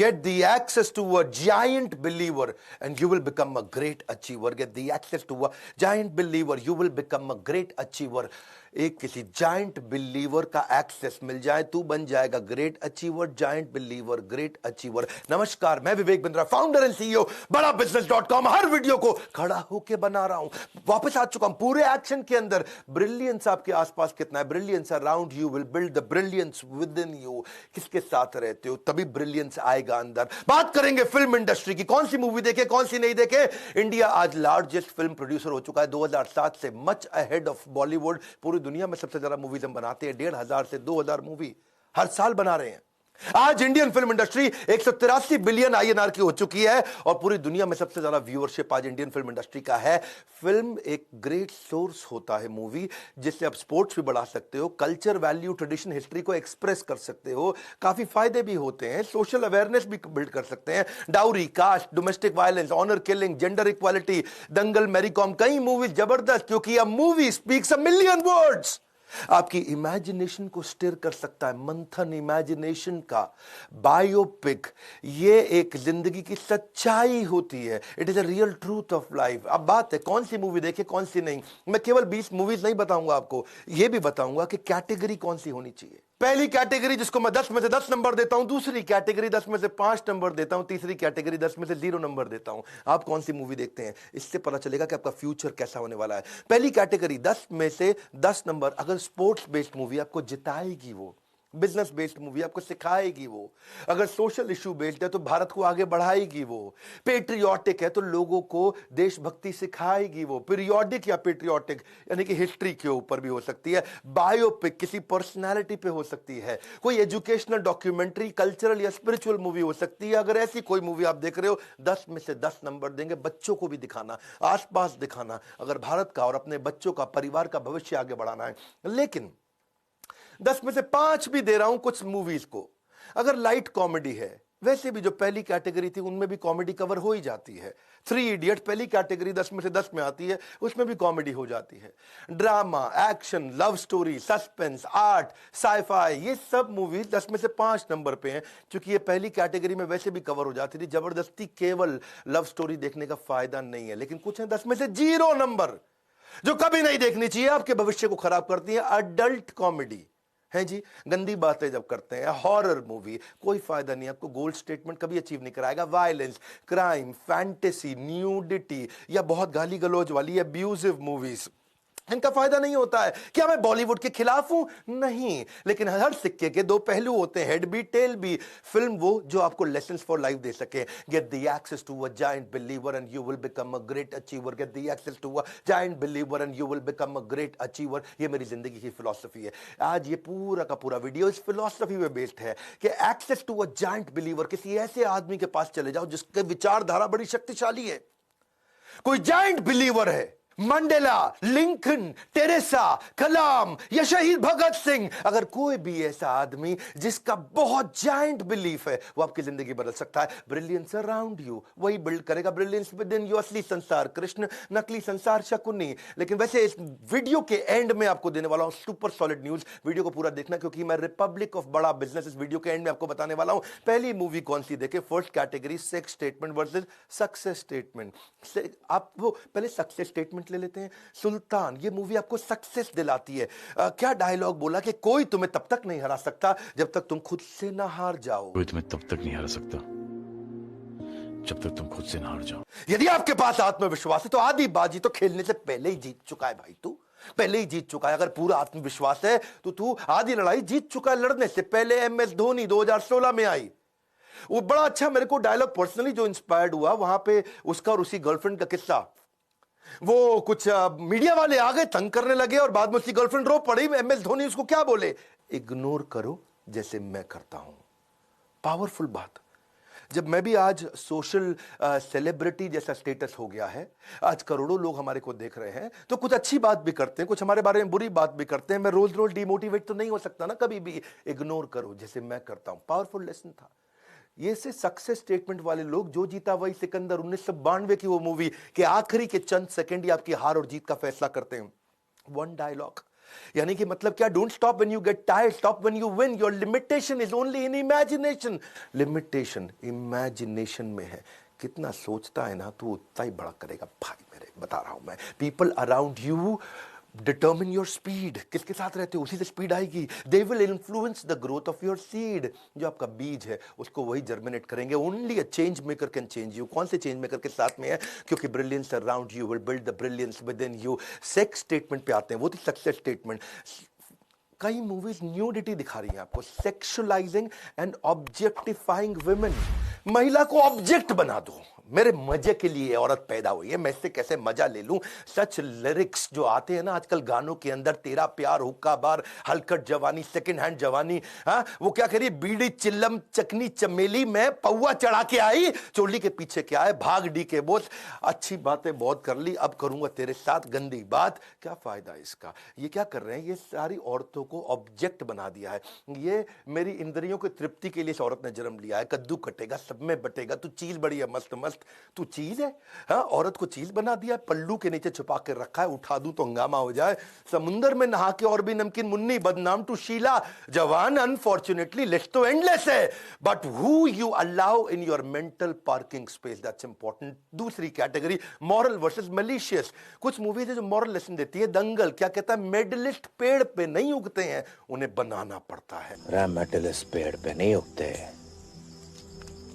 Get the access to a giant believer and you will become a great achiever. Get the access to a giant believer, you will become a great achiever. एक किसी giant believer का access मिल जाए, तू बन जाएगा great achiever. Giant believer, great achiever. नमस्कार, मैं Vivek Bindra, founder and CEO बड़ा बिजनेस.com. हर वीडियो को खड़ा होके बना रहा हूं. वापस आ चुका हूं पूरे एक्शन के अंदर. ब्रिलियंस आपके आसपास कितना है? Brilliance around you will build the brilliance with in you. किसके साथ रहते हो तभी ब्रिलियंस आएगा अंदर. बात करेंगे फिल्म इंडस्ट्री की. कौन सी मूवी देखे, कौन सी नहीं देखे. इंडिया आज लार्जेस्ट फिल्म प्रोड्यूसर हो चुका है 2007 से, मच अहेड ऑफ बॉलीवुड. पूरी दुनिया में सबसे ज्यादा मूवीज हम बनाते हैं. 1,500 से 2,000 मूवी हर साल बना रहे हैं. आज Indian film industry 183 billion INR की हो चुकी है और पूरी दुनिया में सबसे ज्यादा व्यूअरशिप आज इंडियन फिल्म इंडस्ट्री का है. फिल्म एक ग्रेट सोर्स होता है मूवी, जिससे आप स्पोर्ट्स भी बढ़ा सकते हो, कल्चर, वैल्यू, ट्रेडिशन, हिस्ट्री को एक्सप्रेस कर सकते हो. काफी फायदे भी होते हैं, सोशल अवेयरनेस भी बिल्ड कर सकते हैं. Dowry, caste, domestic violence, honour killing, gender equality, Dangal, Mary Kom, कई मूवीज जबरदस्त. क्योंकि a movie speaks a million words. आपकी इमेजिनेशन को स्टिर कर सकता है. मंथन इमेजिनेशन का बायोपिक, ये एक जिंदगी की सच्चाई होती है. It is a real truth of life. अब बात है कौन सी मूवी देखे, कौन सी नहीं. मैं केवल 20 मूवीज नहीं बताऊंगा आपको, यह भी बताऊंगा कि कैटेगरी कौन सी होनी चाहिए. पहली कैटेगरी जिसको मैं 10 में से 10 नंबर देता हूं, दूसरी कैटेगरी 10 में से 5 नंबर देता हूं, तीसरी कैटेगरी 10 में से 0 नंबर देता हूं. आप कौन सी मूवी देखते हैं, इससे पता चलेगा कि आपका फ्यूचर कैसा होने वाला है. पहली कैटेगरी 10 में से 10 नंबर. अगर स्पोर्ट्स बेस्ड मूवी आपको जिताएगी, वो बिजनेस बेस्ड मूवी आपको सिखाएगी, वो अगर सोशल इशू बेस्ड है तो भारत को आगे बढ़ाएगी, वो पेट्रियोटिक है तो लोगों को देशभक्ति सिखाएगी, वो पीरियोडिक या पेट्रियोटिक यानी कि हिस्ट्री के ऊपर भी हो सकती है. बायोपिक किसी पर्सनालिटी पे हो सकती है, कोई एजुकेशनल डॉक्यूमेंट्री, कल्चरल या स्पिरिचुअल मूवी हो सकती है. अगर ऐसी कोई मूवी आप देख रहे हो, 10 में से 10 नंबर देंगे. बच्चों को भी दिखाना, आसपास दिखाना, अगर भारत का और अपने बच्चों का, परिवार का भविष्य आगे बढ़ाना है. लेकिन 10 में से 5 भी दे रहा हूं कुछ मूवीज को. अगर लाइट कॉमेडी है, वैसे भी जो पहली कैटेगरी थी उनमें भी कॉमेडी कवर हो ही जाती है. 3 इडियट पहली कैटेगरी 10 में से 10 में आती है, उसमें भी कॉमेडी हो जाती है. Drama, action, love story, suspense, art, sci-fi, ये सब मूवीज 10 में से 5 नंबर पे हैं. क्योंकि ये पहली कैटेगरी में वैसे भी कवर हो जाती थी. जबरदस्ती केवल लव स्टोरी देखने का फायदा नहीं है. लेकिन कुछ है 10 में से 0 नंबर जो कभी नहीं देखनी चाहिए, आपके भविष्य को खराब करती है. अडल्ट कॉमेडी है जी, गंदी बातें जब करते हैं. हॉरर मूवी, कोई फायदा नहीं, आपको गोल्ड स्टेटमेंट कभी अचीव नहीं कराएगा. वायलेंस, क्राइम, फैंटेसी, न्यूडिटी या बहुत गाली गलौज वाली अब्यूजिव मूवीज, इनका फायदा नहीं होता है. क्या मैं बॉलीवुड के खिलाफ हूं? नहीं, लेकिन हर सिक्के के 2 पहलू होते हैं, हेड भी टेल भी. फिल्म वो जो आपको लेसन्स फॉर लाइफ दे सके. Get the access to a giant believer and you will become a great achiever. Get the access to a giant believer and you will become a great achiever. ये मेरी जिंदगी की philosophy है. आज ये पूरा का पूरा वीडियो इस फिलॉसफी पे बेस्ड है कि access to a giant believer, किसी ऐसे आदमी के पास चले जाओ जिसके विचारधारा बड़ी शक्तिशाली है. कोई जायंट बिलीवर है, मंडेला, लिंकन, टेरेसा, कलाम या शहीद भगत सिंह. अगर कोई भी ऐसा आदमी जिसका बहुत जायंट बिलीफ है, वो आपकी जिंदगी बदल सकता है. ब्रिलियंस अराउंड यू, वही बिल्ड करेगा ब्रिलियंस विद इन यू. असली संसार कृष्ण, नकली संसार शकुनी. लेकिन वैसे इस वीडियो के एंड में आपको देने वाला हूं सुपर सॉलिड न्यूज. वीडियो को पूरा देखना, क्योंकि मैं रिपब्लिक ऑफ बड़ा बिजनेस इस वीडियो के एंड में आपको बताने वाला हूं. पहली मूवी कौन सी देखे. First category sex statement versus success statement. आप वो पहले सक्सेस स्टेटमेंट ले लेते हैं. सुल्तान, ये मूवी आपको सक्सेस दिलाती है. क्या डायलॉग बोला कि कोई तुम्हें तब तक नहीं हरा सकता जब तक तुम खुद से ना हार जाओ. कोई तुम्हें तब तक नहीं हरा सकता जब तक तुम खुद से ना हार जाओ. यदि आपके पास आत्मविश्वास है तो आधी बाजी तो खेलने से पहले ही जीत चुका है भाई. तू पहले ही जीत चुका है. अगर पूरा आत्मविश्वास है तो तू आधी लड़ाई जीत चुका है. लड़ने से पहले MS धोनी 2016 में आई. वो बड़ा अच्छा मेरे को डायलॉग पर्सनली जो इंस्पायर्ड हुआ, वहां पे उसका और उसी गर्लफ्रेंड का किस्सा. वो कुछ मीडिया वाले आ गए, तंग करने लगे और बाद में उसकी गर्लफ्रेंड रो पड़ी. MS धोनी उसको क्या बोले, इग्नोर करो जैसे मैं करता हूं. पावरफुल बात. जब मैं भी आज सोशल सेलिब्रिटी जैसा स्टेटस हो गया है, आज करोड़ों लोग हमारे को देख रहे हैं, तो कुछ अच्छी बात भी करते हैं, कुछ हमारे बारे में बुरी बात भी करते हैं. मैं रोज रोज डिमोटिवेट तो नहीं हो सकता ना कभी भी. इग्नोर करो जैसे मैं करता हूं. पावरफुल लेसन था ये. से सक्सेस स्टेटमेंट वाले लोग, जो जीता वही सिकंदर, 1992 की वो मूवी के आखिरी के चंद सेकंड ही आपकी हार और जीत का फैसला करते हैं. वन डायलॉग, यानी कि मतलब क्या, don't stop when you get tired, stop when you win. Your limitation is only in imagination. Limitation imagination में है। कितना सोचता है ना तू उतना ही बड़ा करेगा भाई मेरे, बता रहा हूं मैं। People around you determine your speed. किसके साथ रहते हो उसी से स्पीड आएगी। They will influence the growth of your seed. जो आपका बीज है उसको वही जर्मिनेट करेंगे। Only a change maker can change you. कौन से चेंज मेकर के साथ में है? क्योंकि brilliance around you will build the brilliance with in you. Sex statement पे आते हैं, वो थी सक्सेस स्टेटमेंट। कई मूवीज न्यूडिटी दिखा रही हैं आपको, सेक्सुअलाइजिंग एंड ऑब्जेक्टिफाइंग वुमेन। महिला को ऑब्जेक्ट बना दो। मेरे मजे के लिए औरत पैदा हुई है, मैं इससे कैसे मजा ले लूं। सच लिरिक्स जो आते हैं ना आजकल गानों के अंदर, तेरा प्यार, हुक्का बार, हलकट जवानी, सेकंड हैंड जवानी। हाँ, वो क्या करिए, बीड़ी चिल्लम चकनी चमेली में पौवा चढ़ा के आई, चोली के पीछे क्या है, भाग डी के बोस। अच्छी बातें बहुत कर ली, अब करूंगा तेरे साथ गंदी बात। क्या फायदा इसका? ये क्या कर रहे हैं, ये सारी औरतों को ऑब्जेक्ट बना दिया है। ये मेरी इंद्रियों की तृप्ति के लिए इस औरत ने जन्म लिया है। कद्दू कटेगा, सब में बटेगा, तू चीज बड़ी है मस्त मस्त, तू चीज है। हाँ, औरत को चीज बना दिया, पल्लू के नीचे छुपा के रखा है, उठा दूं तो हंगामा हो जाए। समुंदर में नहा के और भी नमकीन मुन्नी, बदनाम टू शीला जवान। अनफॉर्चुनेटली लिस्ट तो एंडलेस है, but who you allow in your mental parking space, that's important. दूसरी कैटेगरी, मॉरल वर्सेस मैलिशियस। कुछ मूवीज है जो मॉरल लेसन देती है। दंगल क्या कहता है, मेडलिस्ट पेड़ पे नहीं उगते हैं, उन्हें बनाना पड़ता है। मेटलिस्ट पेड़ पे नहीं उगते,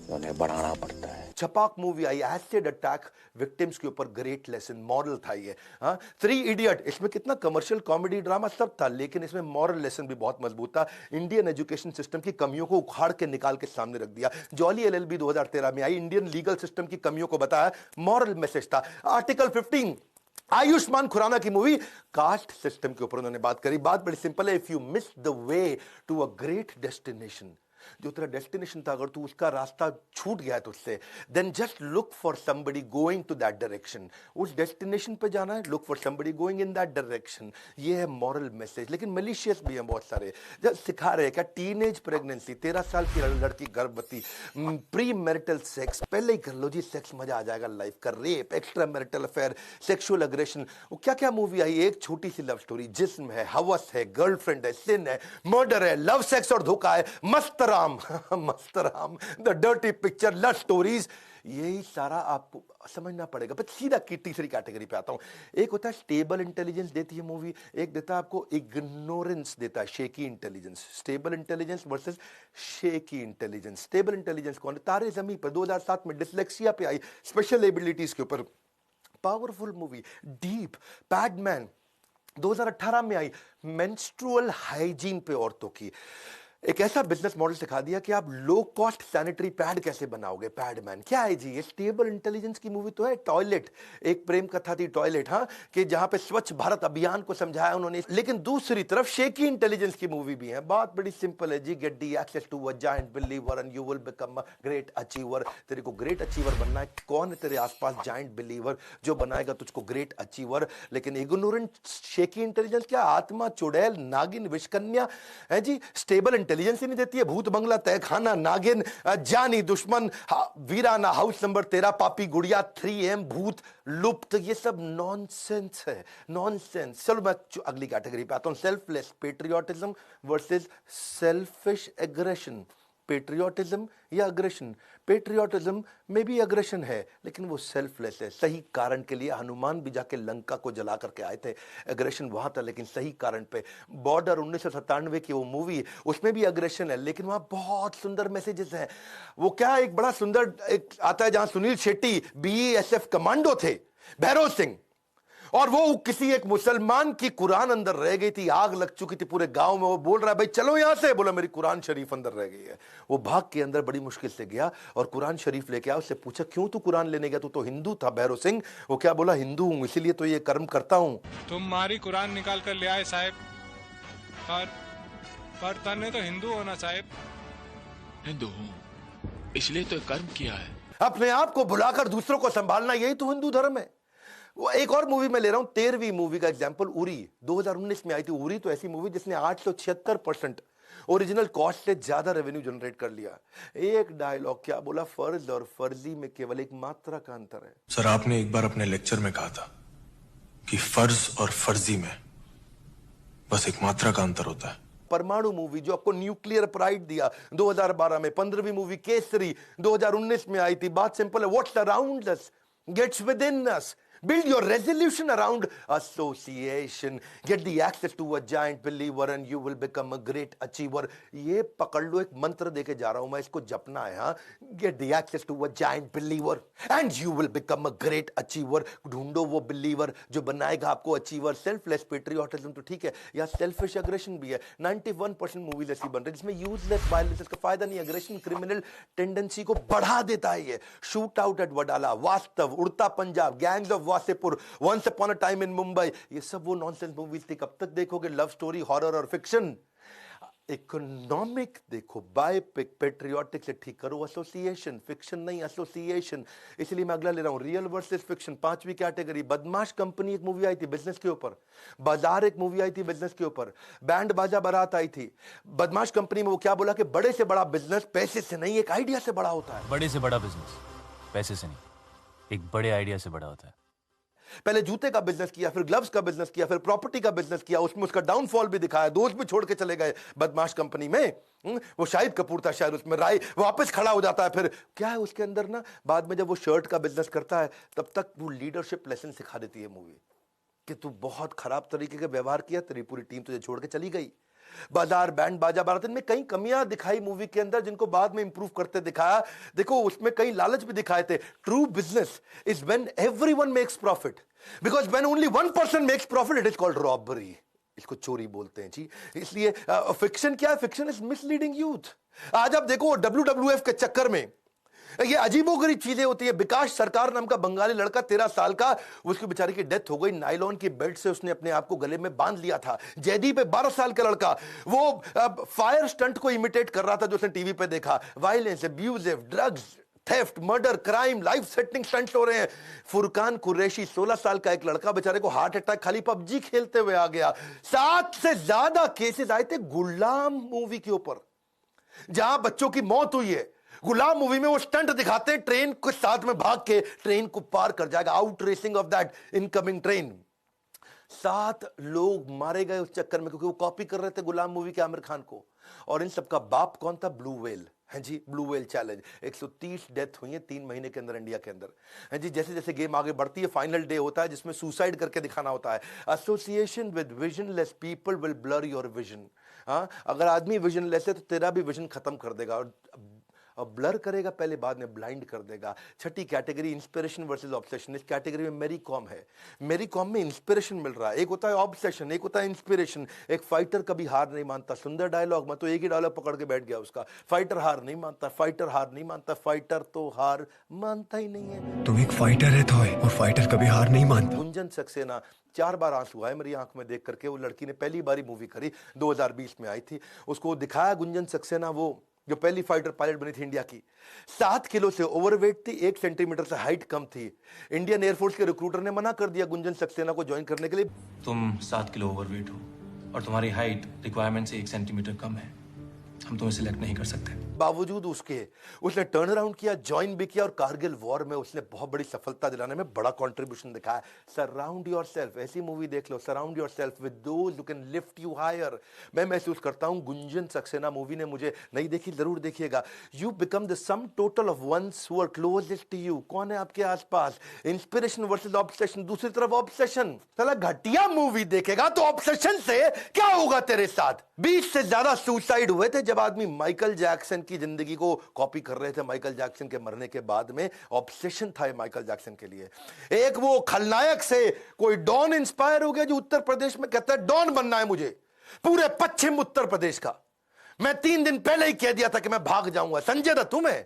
उन्हें बनाना पड़ता है। छपाक मूवी आई, एसिड अटैक विक्टिम्स के ऊपर, ग्रेट लेसन, मॉरल था ये। हाँ, 3 इडियट, इसमें कितना कमर्शियल कॉमेडी ड्रामा सब था, लेकिन इसमें मॉरल लेसन भी बहुत मजबूत था। इंडियन एजुकेशन सिस्टम की कमियों को उखाड़ के निकाल के सामने रख दिया। जॉली एलएलबी 2013 में आई, इंडियन लीगल सिस्टम की कमियों को बताया, मॉरल मैसेज था। आर्टिकल 15, आयुष्मान खुराना की मूवी, कास्ट सिस्टम के ऊपर उन्होंने बात करी। बात बड़ी सिंपल है, if you miss the way to a great destination, जो तेरा डेस्टिनेशन था अगर तू उसका रास्ता छूट गया है तुझसे, then just look for somebody going to that direction. उस डेस्टिनेशन पे जाना है, look for somebody going in that direction. ये है मॉरल मैसेज। लेकिन मलिशियस भी हैं बहुत सारे, जब सिखा रहे हैं क्या, टीनेज प्रेगनेंसी, 13 साल की लड़की गर्भवती, प्री मैरिटल सेक्स, पहले ही कर लो जी, सेक्स मजा आ जाएगा लाइफ का, rape, extra marital affair, sexual aggression. वो क्या क्या मूवी आई, एक छोटी सी लव स्टोरी, जिस्म है, हवस है, गर्लफ्रेंड है, सिन है, मर्डर है, लव सेक्स और धोखा है, Mastram Mastram, the dirty picture, love stories. यही सारा आपको समझना पड़ेगा। पर सीधा की तीसरी कैटेगरी पे आता हूं। एक होता है स्टेबल इंटेलिजेंस देती है मूवी, एक देता है आपको इग्नोरेंस देता है, shaky intelligence. Stable intelligence versus shaky intelligence. Stable intelligence कौन है? तारे ज़मीं पर 2007 में डिसलेक्सिया पे आई, स्पेशल एबिलिटीज के ऊपर, पावरफुल मूवी। डीप, पैडमैन 2018 में आई, मेंस्ट्रुअल हाइजीन पे औरतों की। एक ऐसा बिजनेस मॉडल सिखा दिया कि आप लो कॉस्ट सैनिटरी पैड कैसे बनाओगे। पैडमैन क्या है जी, ये स्टेबल इंटेलिजेंस की मूवी तो है। टॉयलेट, एक प्रेम कथा थी टॉयलेट, हाँ, कि जहां पे स्वच्छ भारत अभियान को समझाया उन्होंने। लेकिन दूसरी तरफ शेकी इंटेलिजेंस की मूवी भी है। बात बड़ी सिंपल है जी, get the access to a giant believer and you will become a great achiever. तेरे को ग्रेट अचीवर बनना है। कौन है तेरे आसपास जायंट बिलीवर जो बनाएगा तुझको ग्रेट अचीवर? लेकिन इग्नोरेंट शेकी इंटेलिजेंस क्या, आत्मा, चुड़ैल, नागिन, विषकन्या है जी। स्टेबल इंटेलिजेंस ही नहीं देती है, भूत बंगला, तहखाना, नागिन, जानी दुश्मन, वीराना, हाउस नंबर 13, पापी गुड़िया, 3M, भूत, लुप्त, ये सब नॉनसेंस है, नॉनसेंस। चलो मैं अगली कैटेगरी पे आता हूं, selfless patriotism versus selfish aggression. Patriotism या अग्रेशन? पेट्रियोटिज्म में भी अग्रेशन है, लेकिन वो सेल्फलेस है। सही कारण के लिए हनुमान भी जाके लंका को जला करके आए थे। अग्रेशन वहां था लेकिन सही कारण पे। बॉर्डर 1997 की वो मूवी, उसमें भी अग्रेशन है, लेकिन वहां बहुत सुंदर मैसेजेस हैं। वो क्या, एक बड़ा सुंदर एक आता है जहां सुनील शेट्टी BSF कमांडो थे, भैरव सिंह, और वो किसी एक मुसलमान की कुरान अंदर रह गई थी, आग लग चुकी थी पूरे गांव में। वो बोल रहा है भाई चलो यहां से, बोला मेरी कुरान शरीफ अंदर रह गई है। वो भाग के अंदर बड़ी मुश्किल से गया और कुरान शरीफ लेके आया। उससे पूछा क्यों तू कुरान लेने गया, तू तो हिंदू था भैरव सिंह। वो क्या बोला, हिंदू हूं इसीलिए तो ये कर्म करता हूं। तुम्हारी कुरान निकाल कर ले आए साहब, पर तने तो हिंदू होना साहब। हिंदू हूँ इसलिए तो कर्म किया है। अपने आप को भुलाकर दूसरों को संभालना, यही तो हिंदू धर्म है। वो एक और मूवी मैं ले रहा हूं, 13वीं मूवी का एग्जांपल, उरी 2019 में आई थी। उरी तो ऐसी मूवी जिसने 876% ओरिजिनल कॉस्ट से ज्यादा रेवेन्यू जनरेट कर लिया। एक डायलॉग क्या बोला, फर्ज और फर्जी में केवल एक मात्रा का अंतर है। सर आपने एक बार अपने लेक्चर में कहा था कि फर्ज और फर्जी में बस एक मात्रा का अंतर होता है। परमाणु मूवी जो आपको न्यूक्लियर प्राइड दिया 2012 में, 15वीं मूवी केसरी 2019 में आई थी। बात सिंपल है, what's around us gets within us. Build your resolution around association. Get the access to a giant believer and you will become a great achiever. ये पकड़ लो, एक मंत्र देके जा रहा हूं मैं, इसको जपना है। हाँ, Get the access to a giant believer and you will become a great achiever. ढूंढो वो believer जो बनाएगा आपको achiever. Selfless patriotism तो ठीक है, या selfish aggression भी है। 91% मूवीज ऐसी बन रही जिसमें यूजलेस वायलेंस, इसका फायदा नहीं। अग्रेशन क्रिमिनल टेंडेंसी को बढ़ा देता है। ये shoot out at Wadala, Vaastav, Udta Punjab, gangs of Wasseypur, once upon a time in Mumbai, ये सब वो नॉनसेंस मूवीज थी। कब तक देखोगे लव स्टोरी, हॉरर और फिक्शन? इकोनॉमिक देखो, बायोपिक, पेट्रियोटिक से ठीक करो एसोसिएशन, फिक्शन नहीं एसोसिएशन। इसलिए मैं अगला ले रहा हूं, रियल वर्सेस फिक्शन, 5वीं कैटेगरी। बदमाश कंपनी एक मूवी आई थी बिजनेस के ऊपर, बाजार एक मूवी आई थी बिजनेस के ऊपर, बैंड बाजा बारात आई थी। बदमाश कंपनी में वो क्या बोला कि बड़े से बड़ा बिजनेस पैसे से नहीं, एक आइडिया से बड़ा होता है। बड़े से बड़ा बिजनेस पैसे से नहीं, एक बड़े आइडिया से बड़ा होता है। पहले जूते का बिजनेस किया, फिर ग्लव्स का बिजनेस किया, फिर प्रॉपर्टी का बिजनेस किया, उसमें उसका डाउनफॉल भी दिखाया, दोस्त भी छोड़ के चले गए बदमाश कंपनी में। वो शाहिद कपूर था शायद उसमें, राय वापस खड़ा हो जाता है। फिर क्या है उसके अंदर ना, बाद में जब वो शर्ट का बिजनेस करता है तब तक वो लीडरशिप लेसन सिखा देती है मूवी कि तू बहुत खराब तरीके का व्यवहार किया, तेरी पूरी टीम तुझे छोड़ के चली गई। बाजार, बैंड बाजा बारात में कई कमियां दिखाई मूवी के अंदर जिनको बाद में इंप्रूव करते दिखाया। देखो उसमें कई लालच भी दिखाए थे। True business is when everyone makes profit, because when only one person makes profit it is called robbery. इसको चोरी बोलते हैं जी। इसलिए फिक्शन क्या है? Fiction is misleading youth. आज आप देखो WWF के चक्कर में ये अजीबोगरीब चीजें होती है। विकास सरकार नाम का बंगाली लड़का 13 साल का, उसकी बेचारे की डेथ हो गई। नायलॉन की बेल्ट से उसने अपने आप को गले में बांध लिया था। जयदीप 12 साल का लड़का, वो फायर स्टंट को इमिटेट कर रहा था जो उसने टीवी पे देखा। Violence, abusive, drugs, theft, murder, crime, life setting stunts हो रहे हैं। फुरकान कुरैशी 16 साल का एक लड़का, बेचारे को हार्ट अटैक खाली PUBG खेलते हुए आ गया। 7 से ज्यादा केसेस आए थे गुलाम मूवी के ऊपर जहां बच्चों की मौत हुई है। गुलाम मूवी में वो स्टंट दिखाते हैं, ट्रेन के साथ में भाग के ट्रेन को पार कर जाएगा, out racing of that incoming train. 7 लोग मारे गए उस चक्कर में क्योंकि वो कॉपी कर रहे थे गुलाम मूवी के आमिर खान को। और इन सबका बाप कौन था? ब्लू व्हेल है जी, ब्लू व्हेल चैलेंज। 130 डेथ हुई है 3 महीने के अंदर इंडिया के अंदर है जी। जैसे जैसे गेम आगे बढ़ती है, फाइनल डे होता है जिसमें सुसाइड करके दिखाना होता है। Association with visionless people will blur your vision. हाँ, अगर आदमी विजनलेस है तो तेरा भी विजन खत्म कर देगा और ब्लर करेगा पहले, बाद में ब्लाइंड कर देगा। 6ठी कैटेगरी इंस्पिरेशन वर्सेस ऑब्सेशन। इस कैटेगरी में मेरी कॉम है। मेरी कॉम में इंस्पिरेशन मिल रहा है। एक होता है ऑब्सेशन, एक होता है इंस्पिरेशन। एक फाइटर कभी हार नहीं मानता। सुंदर डायलॉग, मैं तो एक ही डायलॉग पकड़ के बैठ गया उसका। फाइटर हार नहीं मानता, फाइटर हार नहीं मानता, फाइटर तो हार मानता ही नहीं है। तुम एक फाइटर है तो, और फाइटर कभी हार नहीं मानता। गुंजन सक्सेना, 4 बार आंसू आए मेरी आंख में देख करके। वो लड़की ने पहली बारी मूवी करी, 2020 में आई थी। उसको दिखाया गुंजन सक्सेना, वो जो पहली फाइटर पायलट बनी थी इंडिया की। 7 किलो से ओवरवेट थी, 1 सेंटीमीटर से हाइट कम थी। इंडियन एयरफोर्स के रिक्रूटर ने मना कर दिया गुंजन सक्सेना को ज्वाइन करने के लिए। तुम 7 किलो ओवरवेट हो और तुम्हारी हाइट रिक्वायरमेंट से 1 सेंटीमीटर कम है, हम तुम्हें सिलेक्ट नहीं कर सकते। बावजूद उसके उसने टर्न अराउंड किया, ज्वाइन भी किया और कारगिल वॉर में उसने बहुत बड़ी सफलता दिलाने में बड़ा कंट्रीब्यूशन दिखाया। सराउंड योरसेल्फ, ऐसी मूवी देख लो, surround yourself with those who can lift you higher. मैं महसूस करता हूं गुंजन सक्सेना मूवी ने मुझे, नहीं देखी जरूर देखिएगा। You become the sum total of ones who are closest to you. कौन है आपके आसपास? Inspiration versus obsession. दूसरी तरफ ऑब्सेशन, साला घटिया मूवी देखेगा तो ऑब्सेशन से क्या होगा तेरे साथ? 20 से ज्यादा सुसाइड हुए थे जब आदमी माइकल जैक्सन की जिंदगी को कॉपी कर रहे थे। माइकल जैक्सन के मरने के बाद में ऑब्सेशन था माइकल जैक्सन के लिए। एक वो खलनायक से कोई डॉन इंस्पायर हो गया जो उत्तर प्रदेश में कहता है डॉन बनना है मुझे, पूरे पश्चिम उत्तर प्रदेश का। मैं 3 दिन पहले ही कह दिया था कि मैं भाग जाऊंगा। संजय दत्त हूं मैं।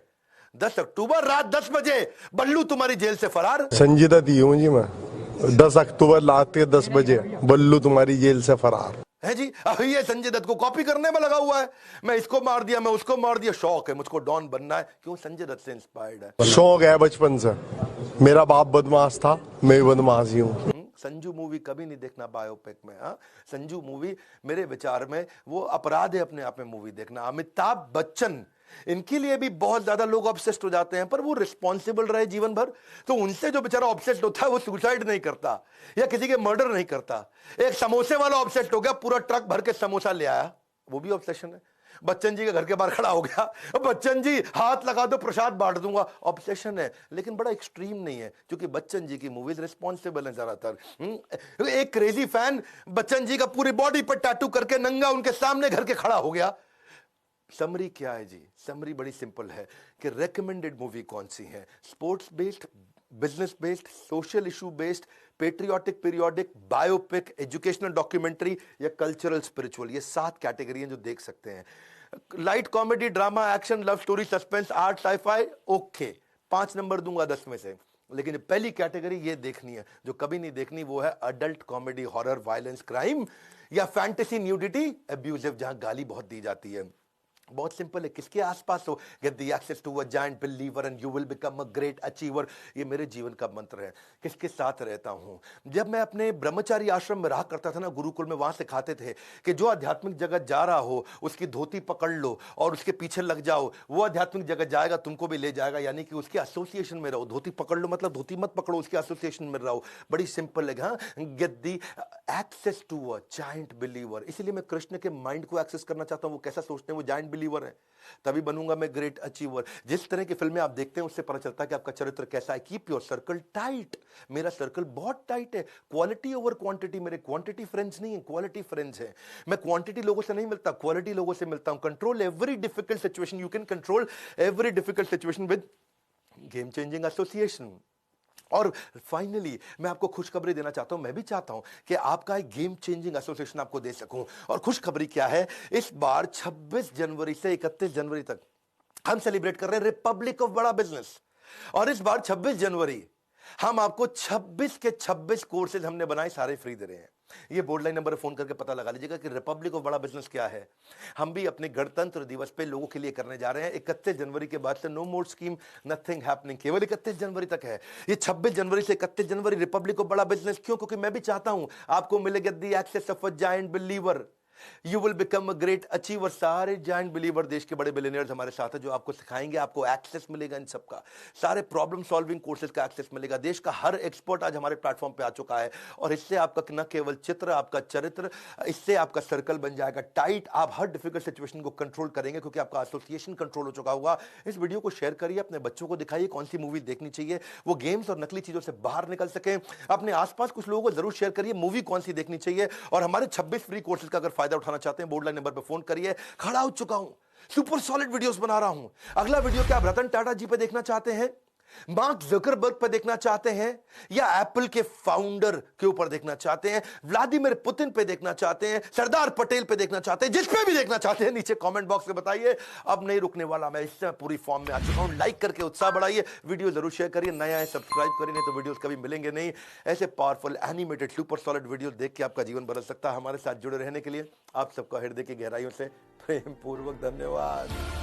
10 अक्टूबर रात 10 बजे बल्लू तुम्हारी जेल से फरार। संजय दत्त हूं जी मैं। 10 अक्टूबर रात के 10 बजे बल्लू तुम्हारी जेल से फरार है जी। अब ये संजय दत्त को कॉपी करने में लगा हुआ है। मैं इसको मार दिया, मैं उसको मार दिया। शौक है मुझको डॉन बनना है। क्यों? संजय दत्त से इंस्पायर्ड है। शौक है बचपन से। मेरा बाप बदमाश था, मैं भी बदमाश ही हूँ। संजू मूवी कभी नहीं देखना बायोपिक में। हाँ, संजू मूवी मेरे विचार में वो अपराध है अपने आप में मूवी देखना। अमिताभ बच्चन, इनके लिए भी बहुत ज्यादा लोग ऑब्सेस्ड हो जाते हैं, पर वो रिस्पॉन्सिबल रहे जीवन भर, तो उनसे जो बेचारा ऑब्सेस्ड होता है वो सुसाइड नहीं करता या किसी के मर्डर नहीं करता। एक समोसे वाला ऑब्सेस्ड हो गया, पूरा ट्रक भर के समोसा ले आया, वो भी ऑब्सेशन है। बच्चन जी के घर के बाहर खड़ा हो गया, बच्चन जी हाथ लगा दो प्रसाद बांट दूंगा, ऑब्सेशन है, लेकिन बड़ा एक्सट्रीम नहीं है, क्योंकि बच्चन जी की मूवीज रिस्पॉन्सिबल है ज्यादातर। एक क्रेजी फैन बच्चन जी का पूरी बॉडी पर टैटू करके नंगा उनके सामने घर के खड़ा हो गया। समरी क्या है जी? समरी बड़ी सिंपल है कि रेकमेंडेड मूवी कौन सी है, sports based, business based, social issue based, patriotic, periodic, biopic, educational documentary या कल्चरल स्पिरिचुअल, ये 7 कैटेगरी हैं जो देख सकते हैं। Light comedy, drama, action, love story, suspense, art, sci-fi, okay, 5 number दूंगा 10 में से। लेकिन पहली कैटेगरी ये देखनी है, जो कभी नहीं देखनी, वो है adult comedy, horror, violence, crime या फैंटेसी, न्यूडिटी, अब्यूजिव, जहां गाली बहुत दी जाती है। बहुत सिंपल है, किसके आसपास हो, get the access to a giant believer and you will become a great achiever, ये मेरे जीवन का मंत्र है। किसके साथ रहता हूं? जब मैं अपने ब्रह्मचारी आश्रम में रहा करता था ना, गुरुकुल में, वहां सिखाते थे कि जो आध्यात्मिक जगत जा रहा हो उसकी धोती पकड़ लो और उसके पीछे लग जाओ, वो आध्यात्मिक जगत जाएगा, तुमको भी ले जाएगा, यानी कि उसके एसोसिएशन में रहो। धोती पकड़ लो मतलब धोती मत पकड़ो, उसके एसोसिएशन में रहो। बड़ी सिंपल है। हाँ, get the access to a giant believer. इसलिए मैं कृष्ण के माइंड को एक्सेस करना चाहता हूं, वो कैसा सोचते हैं, वो जायंट बिलीवर है, तभी बनूंगा मैं ग्रेट अचीवर। जिस तरह की फिल्में आप देखते हैं उससे पता चलता है कि आपका चरित्र कैसा है। Keep your circle tight. मेरा सर्कल बहुत टाइट है, क्वालिटी ओवर क्वांटिटी। मेरे क्वांटिटी फ्रेंड्स नहीं है, क्वालिटी फ्रेंड्स है। मैं क्वांटिटी लोगों से नहीं मिलता, क्वालिटी लोगों से मिलता हूं। Control every difficult situation, you can control every difficult situation with game changing association. और फाइनली मैं आपको खुशखबरी देना चाहता हूं, मैं भी चाहता हूं कि आपका एक गेम चेंजिंग एसोसिएशन आपको दे सकूं। और खुशखबरी क्या है, इस बार 26 जनवरी से 31 जनवरी तक हम सेलिब्रेट कर रहे हैं रिपब्लिक ऑफ बड़ा बिजनेस। और इस बार 26 जनवरी हम आपको 26 के 26 कोर्सेज हमने बनाए, सारे फ्री दे रहे हैं। ये बोर्ड लाइन नंबर फोन करके पता लगा लीजिएगा कि रिपब्लिक ऑफ बड़ा बिजनेस क्या है। हम भी अपने गणतंत्र दिवस पे लोगों के लिए करने जा रहे हैं। 31 जनवरी के बाद से नो मोर स्कीम, नथिंग हैपनिंग, केवल 31 जनवरी तक है। ये 26 जनवरी से 31 जनवरी रिपब्लिक ऑफ बड़ा बिजनेस। क्यों? क्योंकि मैं भी चाहता हूं आपको मिलेगा the access of a giant believer, you will become a great achiever. सारे जायंट बिलीवर, देश के बड़े बिलियनियर्स हमारे साथ हैं जो आपको सिखाएंगे, आपको एक्सेस मिलेगा इन सबका। सारे प्रॉब्लम सॉल्विंग कोर्सेज का एक्सेस मिलेगा। देश का हर एक्सपर्ट आज हमारे प्लेटफॉर्म पे आ चुका है और इससे आपका न केवल चित्र, आपका चरित्र, इससे आपका सर्कल बन जाएगा टाइट। आप हर डिफिकल्ट सिचुएशन को कंट्रोल करेंगे क्योंकि आपका एसोसिएशन कंट्रोल हो चुका होगा। इस वीडियो को शेयर करिए, अपने बच्चों को दिखाइए कौन सी मूवी देखनी चाहिए, वो गेम्स और नकली चीजों से बाहर निकल सके। अपने आसपास कुछ लोगों को जरूर शेयर करिए मूवी कौन सी देखनी चाहिए। और हमारे 26 फ्री कोर्सेज का अगर फायदा उठाना चाहते हैं, बोर्ड नंबर पे फोन करिए। खड़ा हो चुका हूं, सुपर सॉलिड वीडियोस बना रहा हूं। अगला वीडियो क्या आप रतन टाटा जी पे देखना चाहते हैं, मार्क जकरबर्ग पे देखना चाहते हैं, या एप्पल के फाउंडर के ऊपर देखना चाहते हैं, व्लादिमीर पुतिन पे देखना चाहते हैं, सरदार पटेल पे देखना चाहते हैं, जिस पे भी देखना चाहते हैं नीचे कमेंट बॉक्स में बताइए। अब नहीं रुकने वाला, मैं इससे पूरी फॉर्म में आ चुका हूं। लाइक करके उत्साह बढ़ाइए, वीडियो जरूर शेयर करिए, नया है सब्सक्राइब करिए, नहीं तो वीडियोस कभी मिलेंगे नहीं। ऐसे powerful animated super solid video देख के आपका जीवन बदल सकता है। हमारे साथ जुड़े रहने के लिए आप सबका हृदय की गहराइयों से प्रेम पूर्वक धन्यवाद।